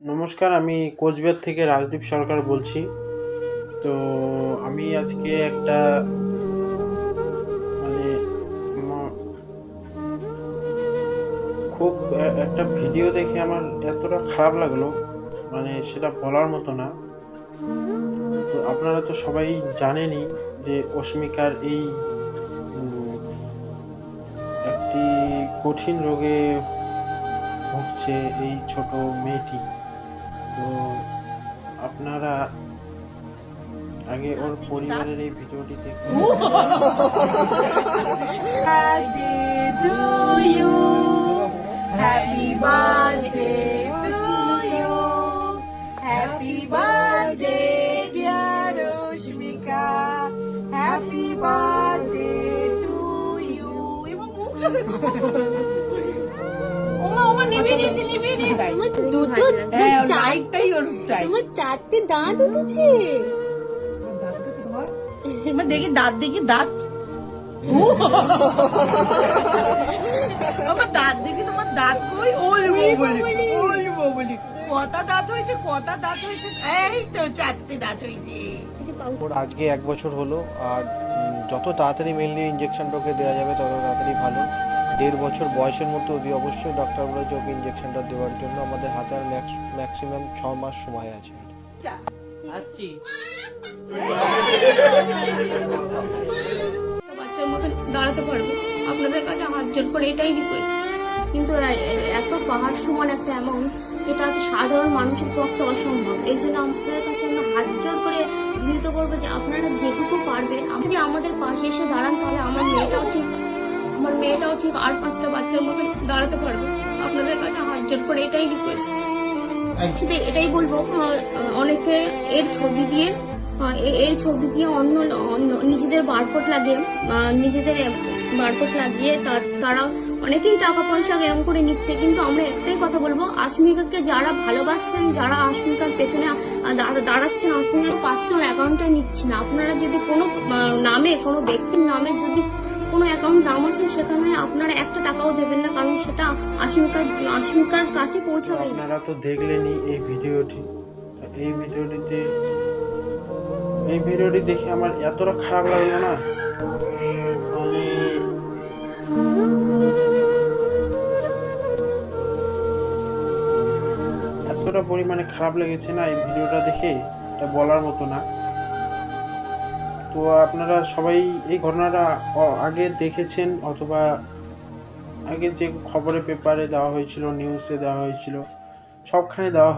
নমস্কার, আমি কোচবিহার থেকে রাজদীপ সরকার বলছি। তো আমি আজকে একটা মানে ম খুব একটা ভিডিও দেখে আমার এতটা খারাপ লাগলো, সেটা বলার মতো না। তো আপনারা তো সবাই জানেনই যে অস্মিকার এই উম একটি কঠিন রোগে ভুগছে এই ছোট মেয়েটি। তো আপনারা আগে ওর পরিবারের এই ভিডিওটি দেখুন। Birthday to you. Happy birthday to you. Happy birthday, dear Roshmika. Happy birthday to you. এবার মুখটা দেখো। ওমা নিভিয়ে দিয়েছে। দুটো লাইটটাই ওর চাই। তোমার চারটে দাঁত উঠেছে। তোমার দেখি দাঁত আমার দাঁত দেখি, তোমার দাঁত কই? ওলবো বলি কটা দাঁত হয়েছে এই তো চারটে দাঁত হয়েছে। ওর আজকে 1 বছর হলো। আর যত তাড়াতাড়ি মেনলি ইঞ্জেকশনটা ওকে দেওয়া যাবে তত তাড়াতাড়ি ভালো। 1.5 বছর বয়সের মধ্যে অতি অবশ্যই ডাক্তার বলেছে ওকে ইঞ্জেকশনটা দেওয়ার জন্য। আমাদের হাতে আর ম্যাক্সিমাম 6 মাস সময় আছে। আসছি। বাচ্চার মতো দাঁড়াতে পারবো, আপনাদের কাছে হাত জোর করে এটাই রিকোয়েস্ট। কিন্তু এত পাহাড় সমান একটা অ্যামাউন্ট, এটা সাধারণ মানুষের পক্ষে অসম্ভব। এই জন্য আপনাদের কাছে আমরা হাত জোর করে বিনীত করবো যে আপনারা যেটুকু পারবেন যদি আমাদের পাশে এসে দাঁড়ান, তাহলে আমার মেয়েটাও ঠিক আর 5টা বাচ্চার মতো দাঁড়াতে পারবে। আপনাদের কাছে হাত জোর করে এটাই রিকোয়েস্ট। শুধু এটাই বলবো, অনেকে এর ছবি দিয়ে অন্য নিজেদের বারকোড লাগিয়ে তারা অনেকেই টাকা পয়সা এরকম করে নিচ্ছে। কিন্তু আমরা একটাই কথা বলবো, আশমিকাকে যারা ভালোবাসছেন, যারা আশমিকার পেছনে দাঁড়াচ্ছেন, আশমিকার পার্সোনাল অ্যাকাউন্টে নিচ্ছি না। আপনারা যদি কোনো ব্যক্তির নামে যদি কোনো অ্যাকাউন্ট নাম আছে, সেখানে আপনারা একটা টাকাও দেবেন না, কারণ সেটা আশমিকার কাছে পৌঁছাবে। আপনারা তো দেখলেনই এই ভিডিওটি দেখে আমার এতটা খারাপ লাগলো না, এতটা পরিমাণে খারাপ লেগেছে না এই ভিডিওটা দেখে, এটা বলার মতো না। তো আপনারা সবাই এই ঘটনাটা আগে দেখেছেন, অথবা আগে যে খবরে পেপারে দেওয়া হয়েছিল, নিউজে দেওয়া হয়েছিল, সবখানে দেওয়া